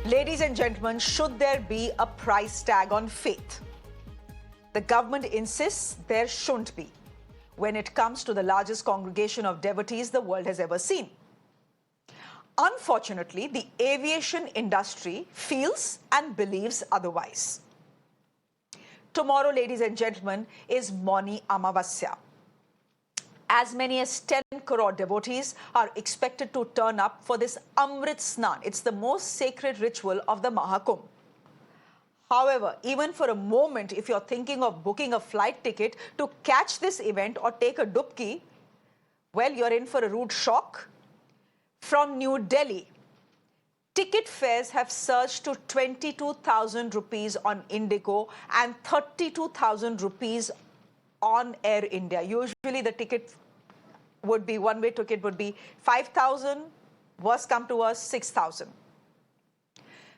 Ladies and gentlemen, should there be a price tag on faith? The government insists there shouldn't be when it comes to the largest congregation of devotees the world has ever seen. Unfortunately, the aviation industry feels and believes otherwise. Tomorrow, ladies and gentlemen, is Mauni Amavasya. As many as 10 crore devotees are expected to turn up for this Amrit Snan. It's the most sacred ritual of the Maha Kumbh. However, even for a moment, if you're thinking of booking a flight ticket to catch this event or take a dubki, well, you're in for a rude shock. From New Delhi, ticket fares have surged to 22,000 rupees on Indigo and 32,000 rupees on Air India. Usually the ticket would be, one-way ticket would be 5,000, worst come to worst, 6,000.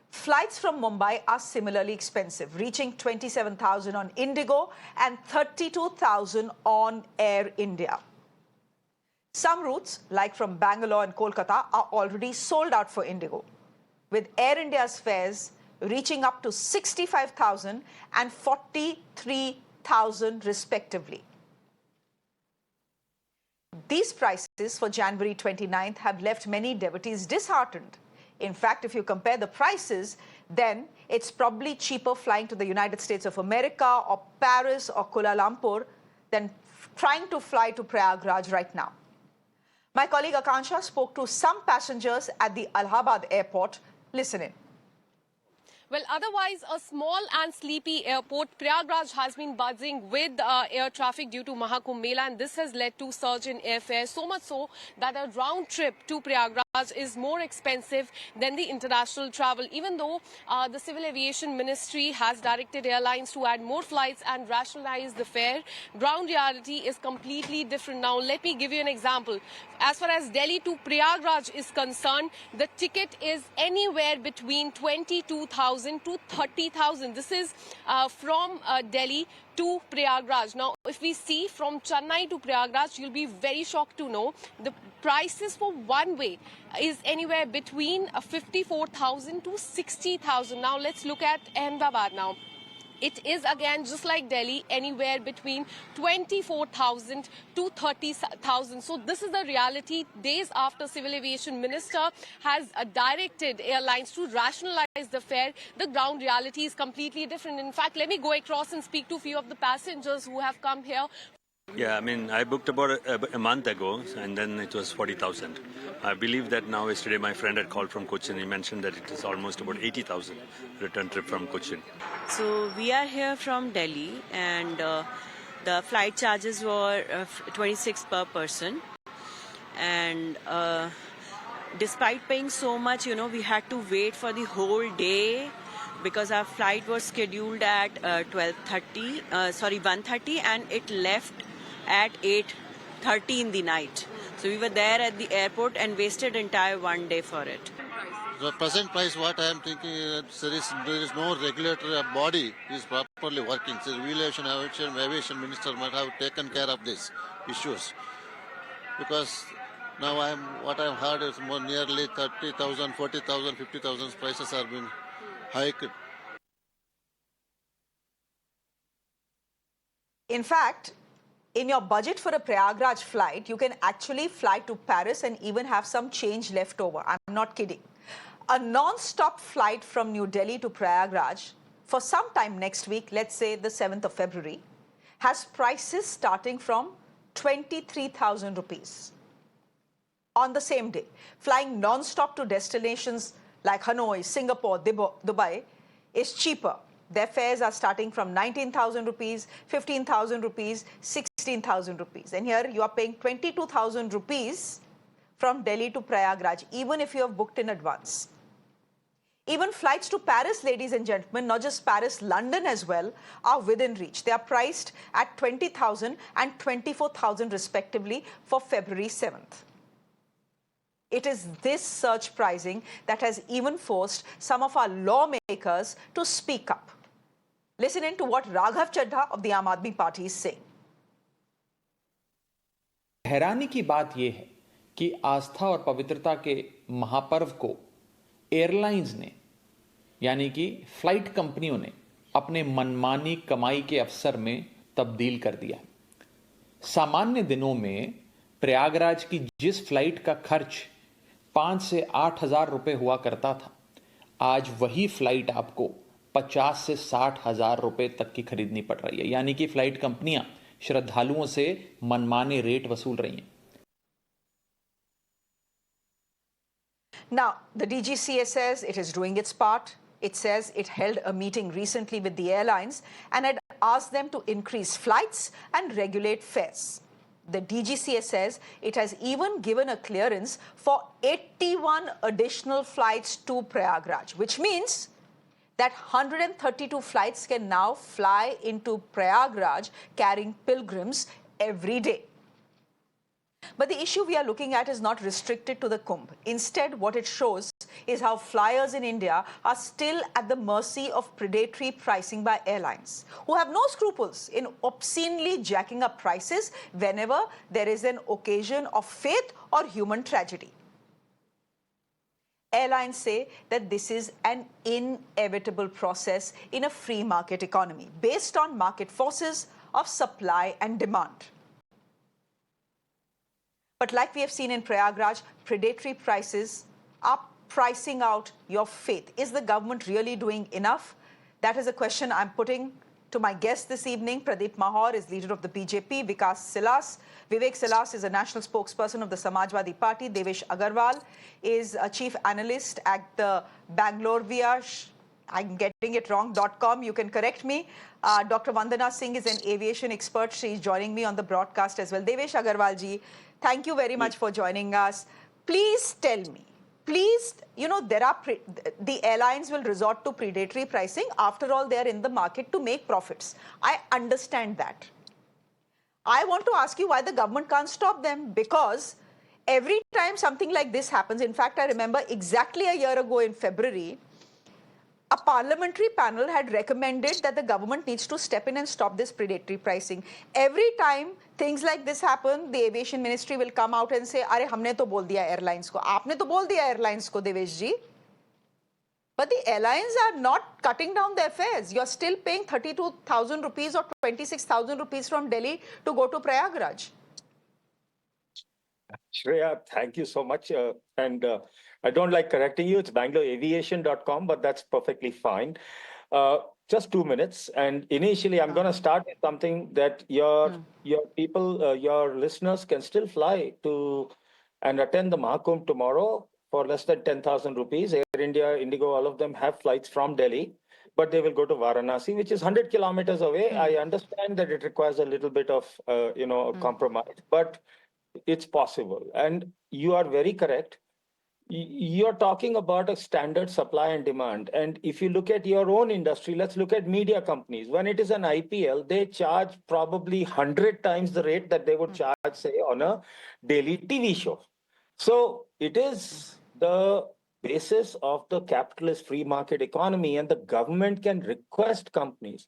Flights from Mumbai are similarly expensive, reaching 27,000 on Indigo and 32,000 on Air India. Some routes, like from Bangalore and Kolkata, are already sold out for Indigo, with Air India's fares reaching up to 65,000 and 43,000 respectively. These prices for January 29th have left many devotees disheartened. In fact, if you compare the prices, then it's probably cheaper flying to the United States of America or Paris or Kuala Lumpur than trying to fly to Prayagraj right now. My colleague Akansha spoke to some passengers at the Allahabad airport. Listen in. Well, otherwise, a small and sleepy airport, Prayagraj has been buzzing with air traffic due to Maha Kumbh Mela, and this has led to surge in airfares, so much so that a round trip to Prayagraj is more expensive than the international travel, even though the Civil Aviation Ministry has directed airlines to add more flights and rationalize the fare. Ground reality is completely different. Now, let me give you an example. As far as Delhi to Prayagraj is concerned, the ticket is anywhere between 22,000 to 30,000. This is from Delhi to Prayagraj. Now, if we see from Chennai to Prayagraj, you'll be very shocked to know the prices for one way is anywhere between 54,000 to 60,000. Now, let's look at Ahmedabad now. It is again just like Delhi, anywhere between 24,000 to 30,000. So this is the reality days after Civil Aviation Minister has directed airlines to rationalize the fare. The ground reality is completely different. In fact, let me go across and speak to a few of the passengers who have come here. Yeah, I mean, I booked about a month ago, and then it was 40,000. I believe that now yesterday my friend had called from Cochin. He mentioned that it is almost about 80,000 return trip from Cochin. So we are here from Delhi, and the flight charges were 26 per person. And despite paying so much, we had to wait for the whole day because our flight was scheduled at 1:30, and it left at 8:30 in the night. So we were there at the airport and wasted entire one day for it. The present price, what I am thinking is there is no regulator body is properly working. So the aviation minister might have taken care of these issues. Because now what I've heard is more nearly 30,000, 40,000, 50,000 prices are being hiked. In fact, in your budget for a Prayagraj flight, you can actually fly to Paris and even have some change left over. I'm not kidding. A non-stop flight from New Delhi to Prayagraj for some time next week, let's say the 7th of February, has prices starting from 23,000 rupees. On the same day, flying non-stop to destinations like Hanoi, Singapore, Dubai is cheaper. Their fares are starting from 19,000 rupees, 15,000 rupees, 16,000 rupees. And here you are paying 22,000 rupees from Delhi to Prayagraj, even if you have booked in advance. Even flights to Paris, ladies and gentlemen, not just Paris, London as well, are within reach. They are priced at 20,000 and 24,000 respectively for February 7th. It is this surge pricing that has even forced some of our lawmakers to speak up. Listen in to what Raghav Chadha of the Aam Aadmi Party is saying. हैरानी की बात यह है कि आस्था और पवित्रता के महापर्व को एयरलाइंस ने यानी कि फ्लाइट कंपनियों ने अपने मनमानी कमाई के अवसर में तब्दील कर दिया। सामान्य दिनों में प्रयागराज की जिस फ्लाइट का खर्च 5 से 8 हजार रुपए हुआ करता था, आज वही फ्लाइट आपको 50 से 60 हजार रुपए तक की खरीदनी पड़ रही है। यानी कि फ्लाइट कंपनियां श्रद्धालुओं से मनमाने रेट वसूल रही हैं। Now, the DGCA says it is doing its part. It says it held a meeting recently with the airlines and had asked them to increase flights and regulate fares. The DGCA says it has even given a clearance for 81 additional flights to Prayagraj, which means that 132 flights can now fly into Prayagraj carrying pilgrims every day. But the issue we are looking at is not restricted to the Kumbh. Instead, what it shows is how flyers in India are still at the mercy of predatory pricing by airlines, who have no scruples in obscenely jacking up prices whenever there is an occasion of faith or human tragedy. Airlines say that this is an inevitable process in a free market economy based on market forces of supply and demand. But like we have seen in Prayagraj, predatory prices are pricing out your faith. Is the government really doing enough? That is a question I'm putting to my guest this evening. Pradeep Mahaur is leader of the BJP. Silas. Vivek Silas is a national spokesperson of the Samajwadi Party. Devesh Agarwal is a chief analyst at the Bangalore Aviation. I'm getting it wrong, .com. You can correct me. Dr. Vandana Singh is an aviation expert. She is joining me on the broadcast as well. Devesh Agarwal ji, thank you very much for joining us. Please tell me, the airlines will resort to predatory pricing. After all, they are in the market to make profits. I understand that. I want to ask you why the government can't stop them, because every time something like this happens, in fact, I remember exactly a year ago in February, a parliamentary panel had recommended that the government needs to step in and stop this predatory pricing. Every time things like this happen, the aviation ministry will come out and say, "Arey, humne to bol diya airlines ko. Aapne to bol diya airlines ko, Devesh ji." But the airlines are not cutting down their fares. You're still paying 32,000 rupees or 26,000 rupees from Delhi to go to Prayagraj. Shreya, thank you so much. And I don't like correcting you. It's bangaloreaviation.com, but that's perfectly fine. Just 2 minutes. And initially, I'm going to start with something that your people, your listeners can still fly to and attend the Maha Kumbh tomorrow for less than 10,000 rupees. Air India, Indigo, all of them have flights from Delhi, but they will go to Varanasi, which is 100 kilometers away. I understand that it requires a little bit of, compromise, but it's possible. And you are very correct. You're talking about a standard supply and demand. And if you look at your own industry, let's look at media companies. When it is an IPL, they charge probably 100 times the rate that they would charge, say, on a daily TV show. So it is the basis of the capitalist free market economy, and the government can request companies.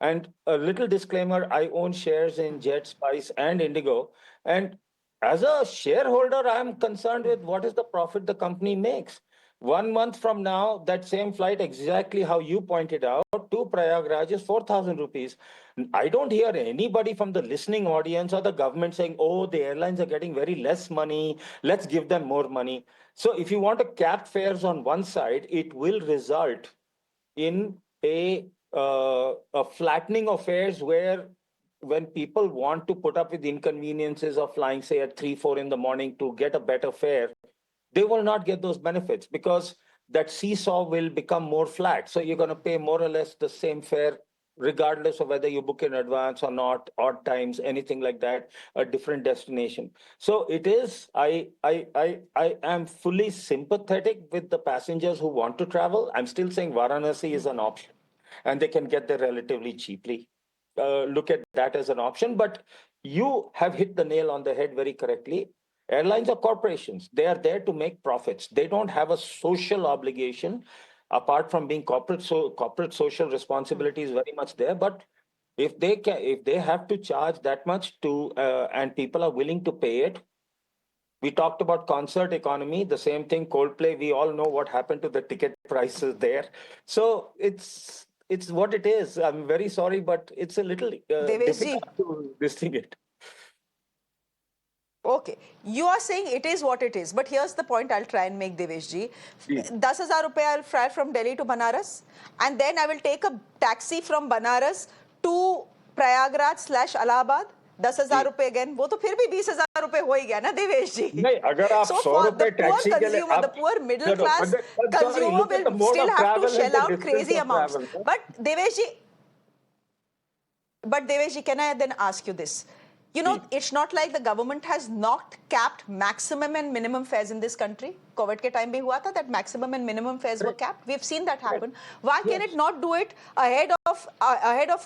And a little disclaimer, I own shares in Jet, Spice, and Indigo. And as a shareholder, I'm concerned with what is the profit the company makes. 1 month from now, that same flight, exactly how you pointed out, to Prayagraj is 4,000 rupees. I don't hear anybody from the listening audience or the government saying, "Oh, the airlines are getting very less money. Let's give them more money." So if you want to cap fares on one side, it will result in a flattening of fares, where when people want to put up with inconveniences of flying, say, at 3, 4 in the morning to get a better fare, they will not get those benefits, because that seesaw will become more flat. So you're going to pay more or less the same fare, regardless of whether you book in advance or not, odd times, anything like that, a different destination. So it is, I am fully sympathetic with the passengers who want to travel. I'm still saying Varanasi is an option, and they can get there relatively cheaply. Look at that as an option. But you have hit the nail on the head very correctly. Airlines are corporations. They are there to make profits. They don't have a social obligation apart from being corporate. So corporate social responsibility is very much there. But if they have to charge that much to and people are willing to pay it, We talked about concert economy, the same thing, Coldplay. We all know what happened to the ticket prices there. So it's what it is. I'm very sorry, but it's a little Devesh ji. difficult to distinguish it. Okay, you are saying it is what it is, but here's the point I'll try and make, Devesh ji. Please. 10,000 rupees I'll fly from Delhi to Banaras, and then I will take a taxi from Banaras to Prayagraj / Allahabad. 10,000 रुपए again, वो तो फिर भी 20,000 रुपए हो ही गया ना देवेश जी. नहीं, अगर आप So 100 for रुपए the poor टैक्सी के लिए consumer, the poor middle class consumer will still have to shell out crazy amounts. But Devesh ji, can I then ask you this? You know, it's not like the government has not capped maximum and minimum fares in this country. COVID के time भी हुआ था that maximum and minimum fares were capped. We've seen that happen. Why can it not do it ahead of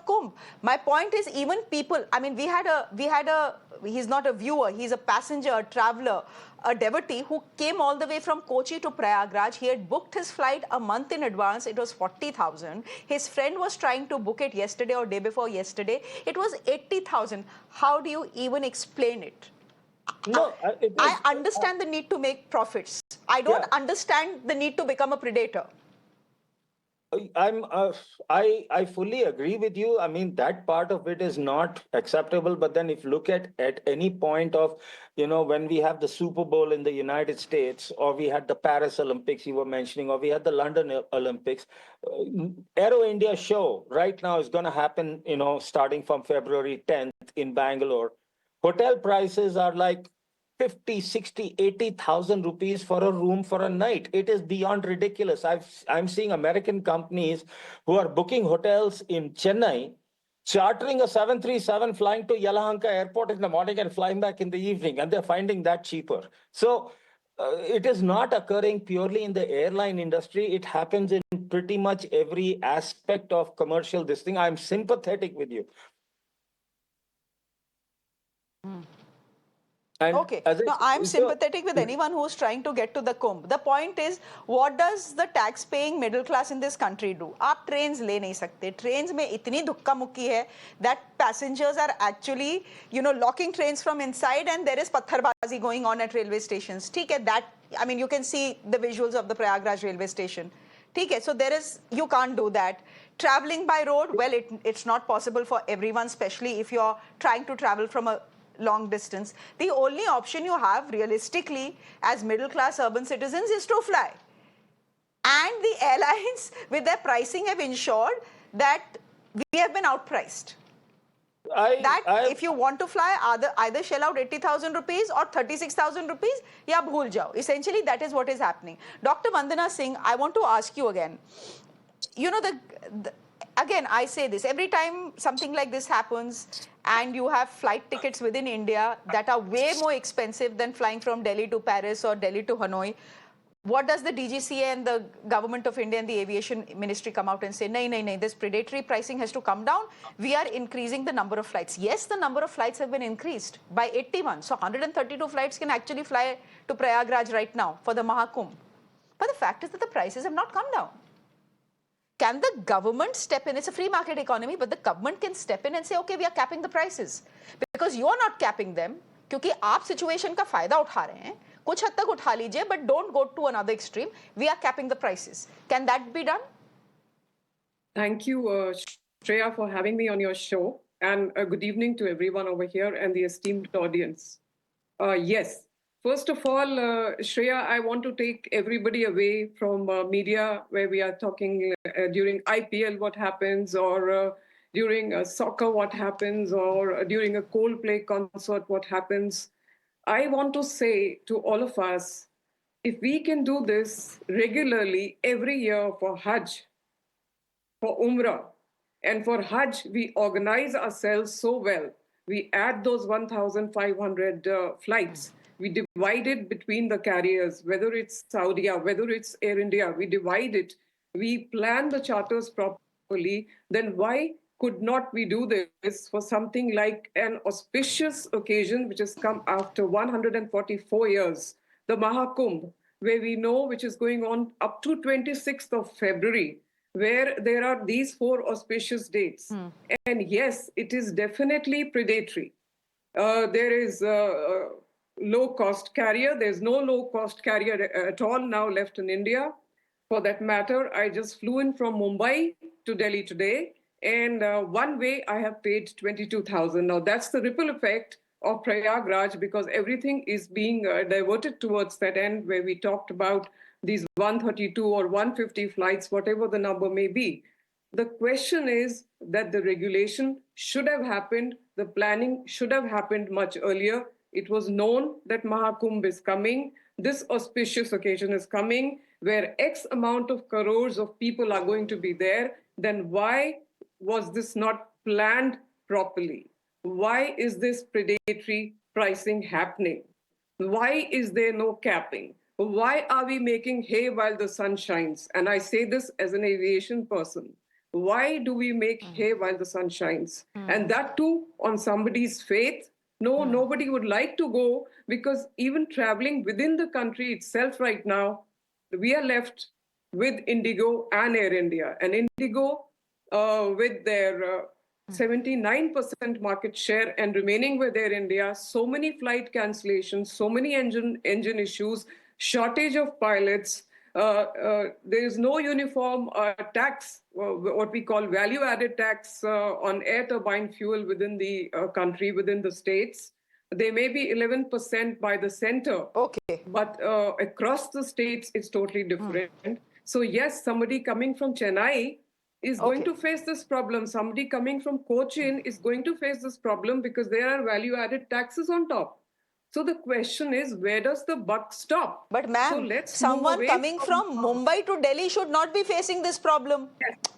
Kumbh? My point is, even people. I mean, we had a. He's not a viewer. He's a passenger, a traveler, a devotee who came all the way from Kochi to Prayagraj. He had booked his flight a month in advance. It was 40,000. His friend was trying to book it yesterday or day before yesterday. It was 80,000. How do you even explain it? No, I understand the need to make profits. I don't understand the need to become a predator. I fully agree with you. I mean, that part of it is not acceptable. But then if you look at any point of, when we have the Super Bowl in the United States, or we had the Paris Olympics you were mentioning, or we had the London Olympics, Aero India show right now is going to happen, starting from February 10th in Bangalore. Hotel prices are like 50, 60, 80,000 rupees for a room for a night. It is beyond ridiculous. I'm seeing American companies who are booking hotels in Chennai, chartering a 737, flying to Yelahanka airport in the morning and flying back in the evening, and they're finding that cheaper. So it is not occurring purely in the airline industry. It happens in pretty much every aspect of commercial this thing. I'm sympathetic with you. And okay. No, I'm sympathetic with anyone who's trying to get to the Kumbh. The point is, what does the tax-paying middle class in this country do? आप trains ले नहीं सकते. Trains में इतनी धुक्का मुक्की है that passengers are actually, locking trains from inside, and there is patharbazi going on at railway stations. ठीक है, that, I mean, you can see the visuals of the Prayagraj railway station. ठीक है, so you can't do that. Traveling by road, well, it's not possible for everyone, especially if you're trying to travel from a long distance. The only option you have realistically as middle class urban citizens is to fly. And the airlines with their pricing have ensured that we have been outpriced. If you want to fly, either shell out 80,000 rupees or 36,000 rupees, ya bhul jao. Essentially, that is what is happening. Dr. Vandana Singh, I want to ask you again. Again, I say this, every time something like this happens and you have flight tickets within India that are way more expensive than flying from Delhi to Paris or Delhi to Hanoi, what does the DGCA and the government of India and the aviation ministry come out and say, no, this predatory pricing has to come down. We are increasing the number of flights. Yes, the number of flights have been increased by 81. So 132 flights can actually fly to Prayagraj right now for the Maha Kumbh. But the fact is that the prices have not come down. Can the government step in? It's a free market economy, but the government can step in and say, okay, we are capping the prices. Because you're not capping them, क्योंकि आप situation का फायदा उठा रहे हैं, कुछ हद तक उठा लीजिए, but don't go to another extreme. We are capping the prices. Can that be done? Thank you, Shreya, for having me on your show. And good evening to everyone over here and the esteemed audience. Yes. First of all, Shreya, I want to take everybody away from media where we are talking during IPL what happens, or during soccer what happens, or during a Coldplay concert what happens. I want to say to all of us, if we can do this regularly every year for Hajj, for Umrah, and for Hajj, we organize ourselves so well. We add those 1,500 flights. We divide it between the carriers, whether it's Saudi, whether it's Air India, we divide it. We plan the charters properly. Then why could not we do this for something like an auspicious occasion which has come after 144 years, the Maha Kumbh, where we know which is going on up to 26th of February, where there are these 4 auspicious dates. And yes, it is definitely predatory. There is low-cost carrier. There's no low-cost carrier at all now left in India. For that matter, I just flew in from Mumbai to Delhi today, and one way I have paid 22,000. Now that's the ripple effect of Prayagraj, because everything is being diverted towards that end, where we talked about these 132 or 150 flights, whatever the number may be. The question is that the regulation should have happened, the planning should have happened much earlier. It was known that Maha Kumbh is coming. This auspicious occasion is coming, where X amount of crores of people are going to be there. Then why was this not planned properly? Why is this predatory pricing happening? Why is there no capping? Why are we making hay while the sun shines? And I say this as an aviation person. Why do we make hay while the sun shines? And that too on somebody's faith? No, nobody would like to go, because even traveling within the country itself right now, we are left with Indigo and Air India. And Indigo, with their 79% market share and remaining with Air India, so many flight cancellations, so many engine issues, shortage of pilots. There is no uniform tax, what we call value-added tax on air turbine fuel within the country, within the states. They may be 11% by the center, Okay. but across the states, it's totally different. So yes, somebody coming from Chennai is going to face this problem. Somebody coming from Cochin is going to face this problem, because there are value-added taxes on top. So the question is, where does the buck stop? But ma'am, someone coming from Mumbai to Delhi should not be facing this problem.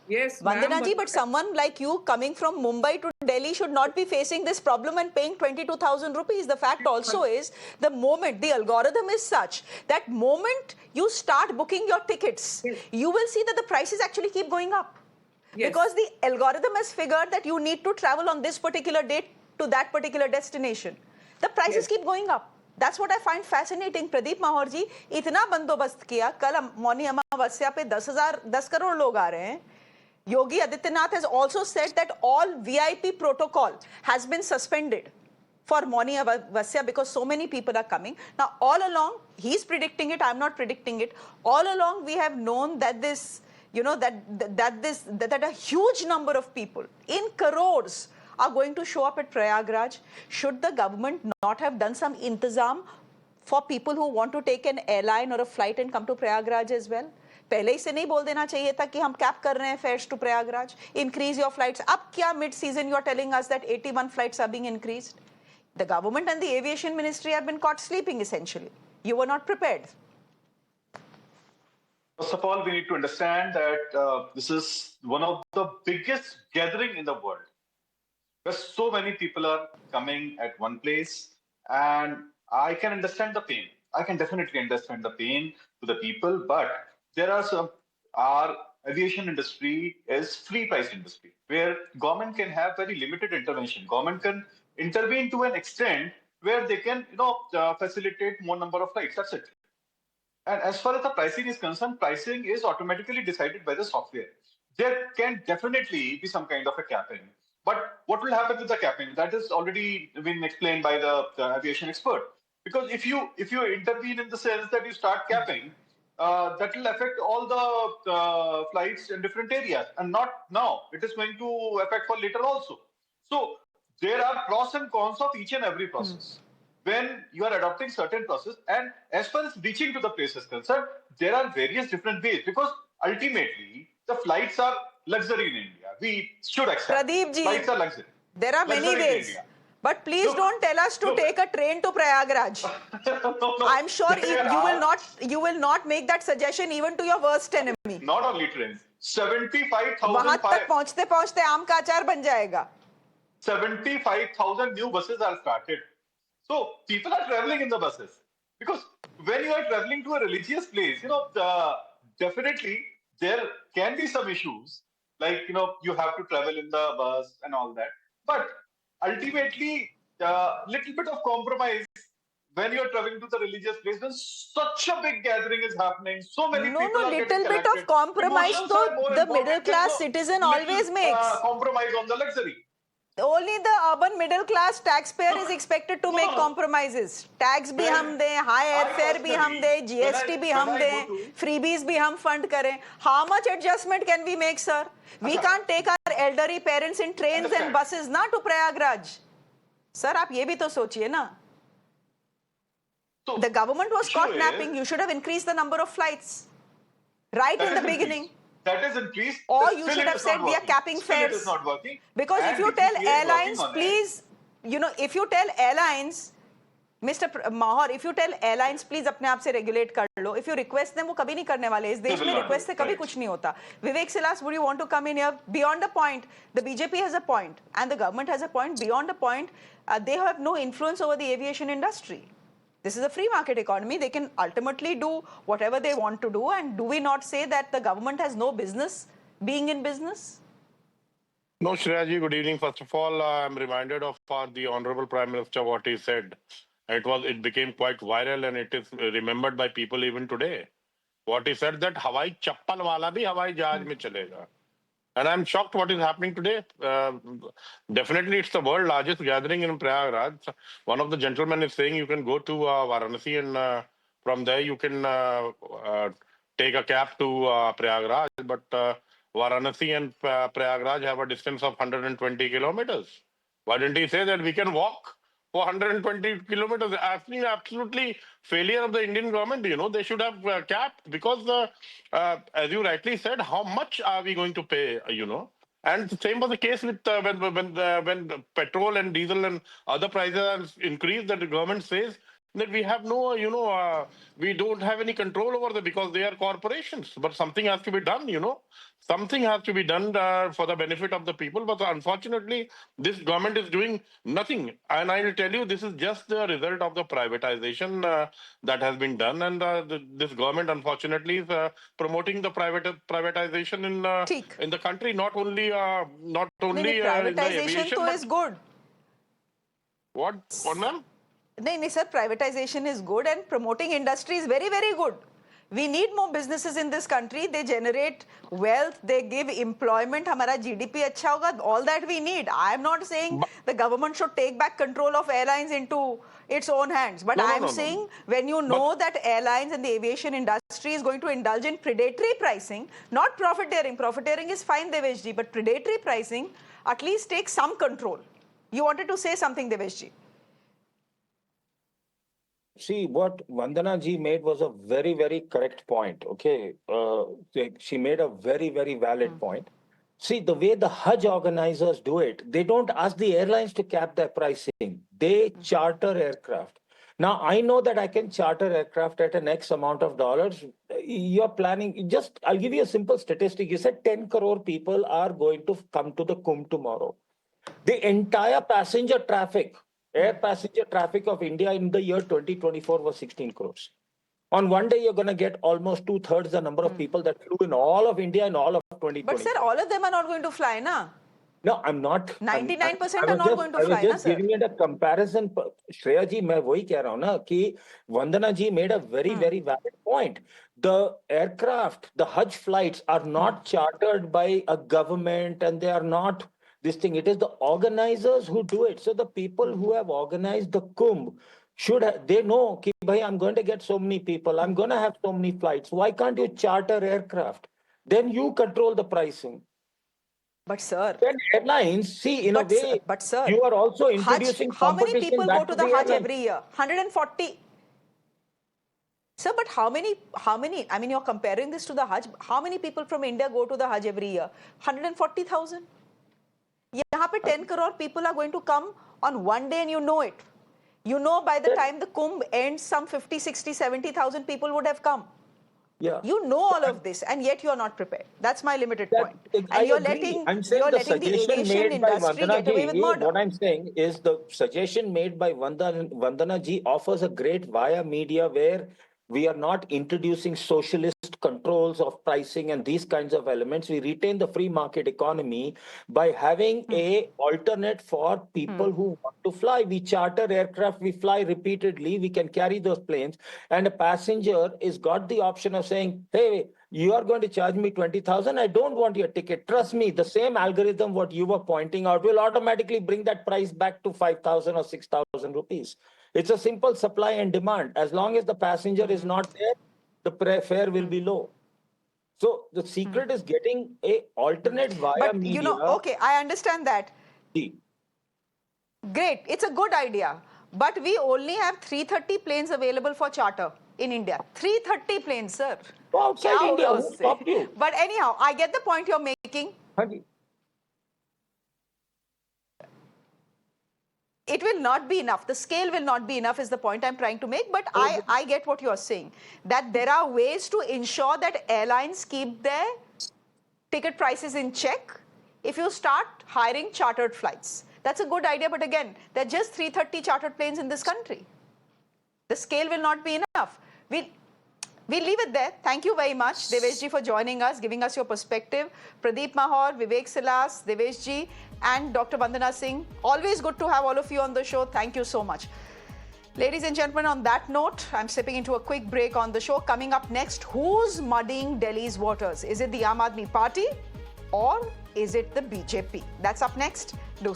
Yes, Vandana ji, but someone like you coming from Mumbai to Delhi should not be facing this problem and paying 22,000 rupees. The fact also is, the moment the algorithm is such that moment you start booking your tickets, you will see that the prices actually keep going up. Because the algorithm has figured that you need to travel on this particular date to that particular destination. The prices keep going up. That's what I find fascinating. Pradeep Mahaur ji, इतना बंदोबस्त किया, कल मौनी अमावस्या पे 10 crore लोग आ रहे हैं. Yogi Adityanath has also said that all VIP protocol has been suspended for Moni Avasya because so many people are coming. Now, all along, he's predicting it, I'm not predicting it. All along, we have known that this, that a huge number of people in crores are going to show up at Prayagraj. Should the government not have done some intizam for people who want to take an airline or a flight and come to Prayagraj as well? पहले ही से नहीं बोल देना चाहिए था कि हम cap कर रहे हैं fares to Prayagraj, increase your flights. अब क्या mid season you are telling us that 81 flights are being increased? The government and the aviation ministry have been caught sleeping essentially. You were not prepared. First of all, we need to understand that this is one of the biggest gathering in the world, where so many people are coming at one place, and I can understand the pain. I can definitely understand the pain to the people, but there are our aviation industry is free price industry, where government can have very limited intervention. Government can intervene to an extent where they can, facilitate more number of flights. That's it. And as far as the pricing is concerned, pricing is automatically decided by the software. There can definitely be some kind of a capping. But what will happen with the capping? That has already been explained by the aviation expert. Because if you intervene in the sense that you start capping, that will affect all the flights in different areas, and not now. It is going to affect for later also. So there are pros and cons of each and every process. When you are adopting certain process, and as far as reaching to the place is concerned, there are various different ways, because ultimately the flights are luxury in India. We should accept. Pradeep ji, flights are luxury. There are many ways. But please don't tell us to take a train to Prayagraj. No. I'm sure you will not make that suggestion even to your worst enemy. Not only trains. 75,000. वहां तक पहुंचते पहुंचते आम का अचार बन जाएगा. 75,000 new buses are started. So people are traveling in the buses, because when you are traveling to a religious place, definitely there can be some issues, like you have to travel in the bus and all that. But ultimately, little bit of compromise when you are traveling to the religious place, when such a big gathering is happening, so many people are getting little bit of compromise, though the middle class citizen always makes. Compromise on the luxury. Only the urban middle class taxpayer is expected to make compromises. Tax bhi hum dein, high airfare bhi hum dein, GST bhi hum dein, freebies bhi hum fund kare. How much adjustment can we make, sir? We can't take our elderly parents in trains and buses na to Prayagraj. Sir, आप ये भी तो सोचिए ना. The government was caught napping. You should have increased the number of flights right in the beginning. That is increased. Or you should have said we are capping fares. It is not working. Because if you tell airlines, please, if you tell airlines, Mr. Mahaur, if you tell airlines, please अपने आप से regulate कर लो. If you request them, वो कभी नहीं करने वाले. इस देश में request से कभी कुछ नहीं होता. Vivek, Silas, would you want to come in here? Beyond a point, the BJP has a point and the government has a point. Beyond a point, they have no influence over the aviation industry. This is a free market economy. They can ultimately do whatever they want to do. And do we not say that the government has no business being in business? No, Shreya ji, good evening. First of all, I'm reminded of the Honorable Prime Minister, what he said. It became quite viral and it is remembered by people even today. What he said that Hawai chappal wala bhi Hawai jahaj mein chalega. And I'm shocked what is happening today. Definitely, it's the world largest gathering in Prayagraj. One of the gentlemen is saying you can go to Varanasi and from there you can take a cab to Prayagraj. But Varanasi and Prayagraj have a distance of 120 kilometers. Why didn't he say that we can walk for 120 kilometers? Absolutely failure of the Indian government. They should have capped because, as you rightly said, how much are we going to pay? And the same was the case with when petrol and diesel and other prices are increased. That the government says that we have no, we don't have any control over them because they are corporations. But something has to be done. Something has to be done for the benefit of the people. But unfortunately, this government is doing nothing. And I will tell you, this is just the result of the privatization that has been done. And this government, unfortunately, is promoting the privatization in the country. Not only in the privatization aviation, is good. What, ma'am? No, sir, privatization is good and promoting industry is very, very good. We need more businesses in this country. They generate wealth. They give employment. Hamara GDP अच्छा होगा. All that we need. I am not saying the government should take back control of airlines into its own hands. But I am saying when you know that airlines and the aviation industry is going to indulge in predatory pricing, not profiteering. Profiteering is fine, Devesh ji, but predatory pricing at least take some control. You wanted to say something, Devesh ji. See, what Vandana ji made was a very, very correct point. Okay. She made a very, very valid point. See, the way the Hajj organizers do it, they don't ask the airlines to cap their pricing. They charter aircraft. Now, I know that I can charter aircraft at an X amount of dollars. You're planning, I'll give you a simple statistic. You said 10 crore people are going to come to the Kumbh tomorrow. The entire passenger traffic, air passenger traffic of India in the year 2024 was 16 crores. On one day, you're going to get almost 2/3 the number of people that flew in all of India in all of 2020. But sir, all of them are not going to fly, na? No, I'm not. 99% are not going to fly, I was just giving it a comparison. Shreya ji, मैं वही कह रहा हूँ ना कि Vandana ji made a very, very valid point. The aircraft, the Hajj flights are not chartered by a government and they are not this thing. It is the organizers who do it. So the people who have organized the Kumbh they know कि bhai, I'm going to get so many people. I'm going to have so many flights. Why can't you charter aircraft? Then you control the pricing. But sir, then airlines, see, in a way, sir, you are also introducing Hajj, how many people go to the Hajj airlines every year? 140. Sir, but how many, I mean, you're comparing this to the Hajj. How many people from India go to the Hajj every year? 140,000. यहाँ पे 10 crore people are going to come on one day and you know it. You know by the time the Kumbh ends, some 50, 60, 70,000 people would have come. Yeah. You know all of this and yet you're not prepared. That's my limited point. And you're letting the aviation industry get away with murder. What I'm saying is the suggestion made by Vandana ji offers a great via media where we are not introducing socialist controls of pricing and these kinds of elements. We retain the free market economy by having a alternate for people who want to fly. We charter aircraft, we fly repeatedly, we can carry those planes, and a passenger is got the option of saying, hey, you are going to charge me 20,000. I don't want your ticket. Trust me, the same algorithm what you were pointing out will automatically bring that price back to 5,000 or 6,000 rupees. It's a simple supply and demand. As long as the passenger is not there, the fare will be low. So the secret is getting a alternate via But media. okay, I understand that. Great, it's a good idea. But we only have 330 planes available for charter in India. 330 planes, sir. Outside India, who stopped you? But anyhow, I get the point you're making. It will not be enough. The scale will not be enough is the point I'm trying to make. But I get what you're saying. That there are ways to ensure that airlines keep their ticket prices in check if you start hiring chartered flights. That's a good idea. But again, there are just 330 chartered planes in this country. The scale will not be enough. We'll leave it there. Thank you very much, Devesh ji, for joining us, giving us your perspective. Pradeep Mahaur, Vivek, Silas, Devesh ji, and Dr. Vandana Singh. Always good to have all of you on the show. Thank you so much. Ladies and gentlemen, on that note, I'm stepping into a quick break on the show. Coming up next, who's muddying Delhi's waters? Is it the Aam Aadmi Party or is it the BJP? That's up next. Do